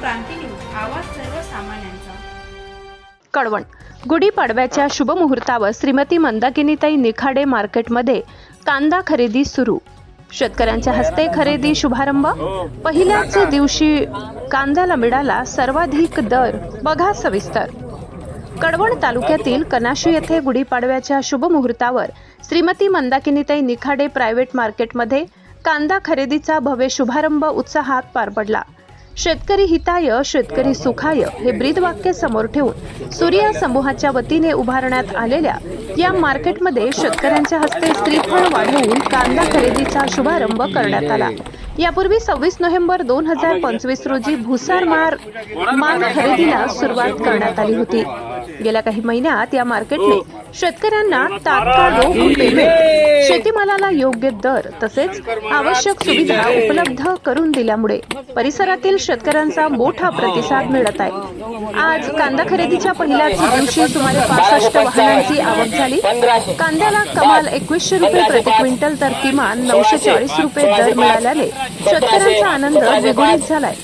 क्रांती news, आवाज सर्वसामान्यांचा। कळवण गुढीपाडव्याच्या शुभ मुहूर्तावर श्रीमती मंदाकिनीताई निखाडे मार्केटमध्ये कांदा खरेदी सुरू। शेतकऱ्यांच्या हस्ते खरेदी शुभारंभ। पहिल्याच दिवशी कांद्याला मिळाला सर्वाधिक दर, बघा सविस्तर। कळवण तालुक्यातील कनाशी येथे गुढीपाडव्याच्या शुभ मुहूर्तावर श्रीमती मंदाकिनीताई निखाडे प्रायव्हेट मार्केटमध्ये कांदा खरेदीचा भव्य शुभारंभ उत्साहात पार पडला। शेतकरी हिताय शेतकरी सुखाय हे ब्रीदवाक्य समोर ठेवून सूर्या समूहाच्या वतीने उभारण्यात आलेल्या या मार्केटमध्ये शेतकऱ्यांच्या हस्ते श्रीफळ वाढवून कांदा खरेदीचा शुभारंभ करण्यात आला। यापूर्वी 26 नोव्हेंबर 2025 रोजी भुसार माल खरेदीला सुरुवात करण्यात आली होती। गेल्या काही महिन्यात या मार्केटने शेतकऱ्यांना तात्काळ रोख पेमेंट, शेतीमालाला योग्य दर तसेच आवश्यक सुविधा उपलब्ध करून दिल्यामुळे परिसरातील शेतकऱ्यांचा मोठा प्रतिसाद मिळत आहे। आज कांदा खरेदीच्या पहिल्याच दिवशी सुमारे 65 वाहनांची आवक झाली। कांद्याला कमाल 2100 रुपये प्रति क्विंटल तर किमान 940 रुपये दर मिळाल्याने शेतकऱ्यांचा आनंद द्विगुणित झालाय।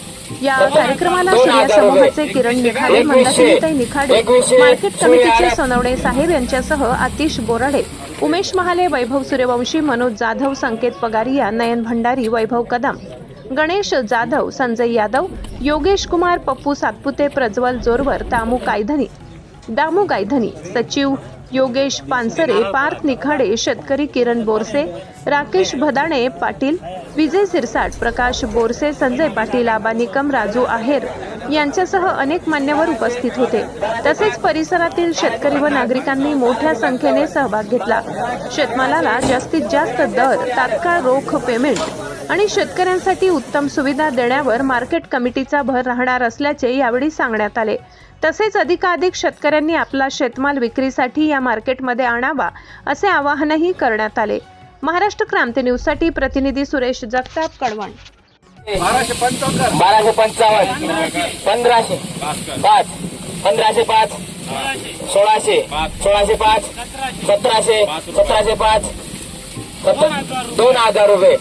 या कार्यक्रमाला सूर्या समूहाचे किरण निखाडे, मंदाकिनीताई निखाडे, मार्केट कमिटीचे सोनवणे साहेब यांच्यासह आतिश बोराडे, उमेश महाले, वैभव सूर्यवंशी, मनोज जाधव, संकेत पगारिया, नयन भंडारी, वैभव कदम, गणेश जाधव, संजय यादव, योगेश कुमार, पप्पू सातपुते, प्रज्वल जोरवर, दामू गायधनी, सचिव योगेश पानसरे, पार्थ निखाडे, शेतकरी किरण बोरसे, राकेश भदाणे पाटील, विजय सिरसाट, प्रकाश बोरसे, संजय पाटील, आबा निकम, राजू आहेर यांच्यासह अनेक मान्यवर उपस्थित होते। तसेच परिसरातील शेतकरी व नागरिकांनी मोठ्या संख्येने सहभाग घेतला। शेतमालाला जास्तीत जास्त दर, तात्काळ रोख पेमेंट आणि शेतकऱ्यांसाठी उत्तम सुविधा देण्यावर मार्केट कमिटीचा भर राहणार असल्याचे यावेळी सांगण्यात आले। तसेच अधिकाधिक शेतकऱ्यांनी आपला शेतमाल विक्रीसाठी या मार्केटमध्ये आणावा असे आवाहनही करण्यात आले। महाराष्ट्र क्रांती न्यूज साठी प्रतिनिधी सुरेश जगताप, कळवण। 1255 1500 5 1505 1600 1605 1700 1705 2000 रुपये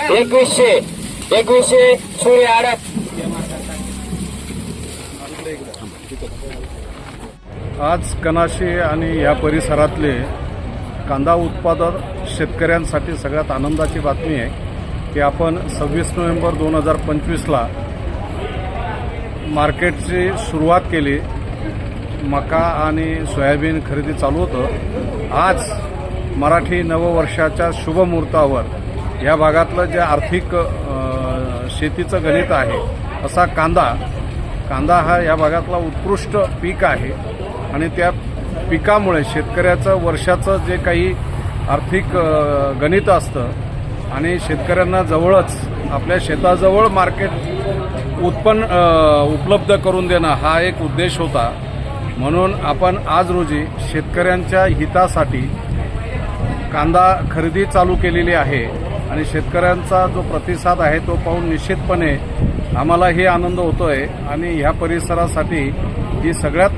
2100 सूर्य आडत। आज कनाशी आणि या परिसरातले कांदा उत्पादक शेतकऱ्यांसाठी सगळ्यात आनंदाची बातमी आहे की आपण 26 नोव्हेंबर 2025ला मार्केटची सुरुवात केली। मका आणि सोयाबीन खरेदी चालू होतं। आज मराठी नववर्षाच्या शुभमुहूर्तावर या भागातलं जे आर्थिक शेतीचं गणित आहे असा कांदा हा या भागातला उत्कृष्ट पीक आहे आणि त्या पिकामुळे शेतकऱ्याचं वर्षाचं जे काही आर्थिक गणित असतं आणि शेतकऱ्यांना जवळच आपल्या शेताजवळ मार्केट उपलब्ध करून देणं हा एक उद्देश होता। म्हणून आपण आज रोजी शेतकऱ्यांच्या हितासाठी कांदा खरेदी चालू केलेली आहे आणि शेतकऱ्यांचा जो प्रतिसाद आहे तो पाहून निश्चितपणे आम्हालाही आनंद होतोय आणि ह्या परिसरासाठी ही सगळ्यात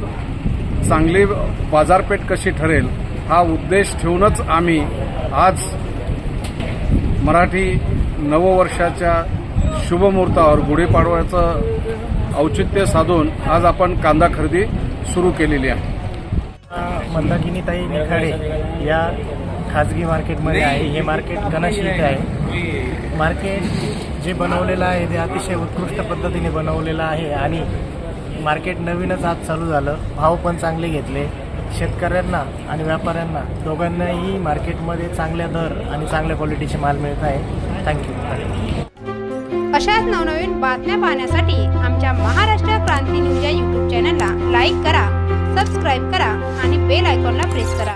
चांगली बाजारपेठ कशी ठरेल हा उद्देश ठेवूनच आम्ही आज मराठी नववर्षाच्या शुभमुहूर्तावर गुढीपाडव्याचं औचित्य साधून आज आपण कांदा खरेदी सुरू केलेली आहे। मंदाकिनीताई निखाडे या खाजगी मार्केटमध्ये आहे। हे मार्केट कनाशी इथे आहे। मार्केट जे बनवलेलं आहे ते अतिशय उत्कृष्ट पद्धतीने बनवलेलं आहे आणि मार्केट नवीनच आज चालू झालं। भाव पण चांगले घेतले। शेतकऱ्यांना आणि व्यापाऱ्यांना दोघांनाही मार्केटमध्ये चांगल्या दर आणि चांगल्या क्वालिटीचे माल मिळत आहे। थँक्यू। अशाच नवनवीन बातम्या पाहण्यासाठी आमच्या महाराष्ट्र क्रांती न्यूज या YouTube चॅनलला लाईक करा, सबस्क्राईब करा आणि बेल आयकॉनला प्रेस करा।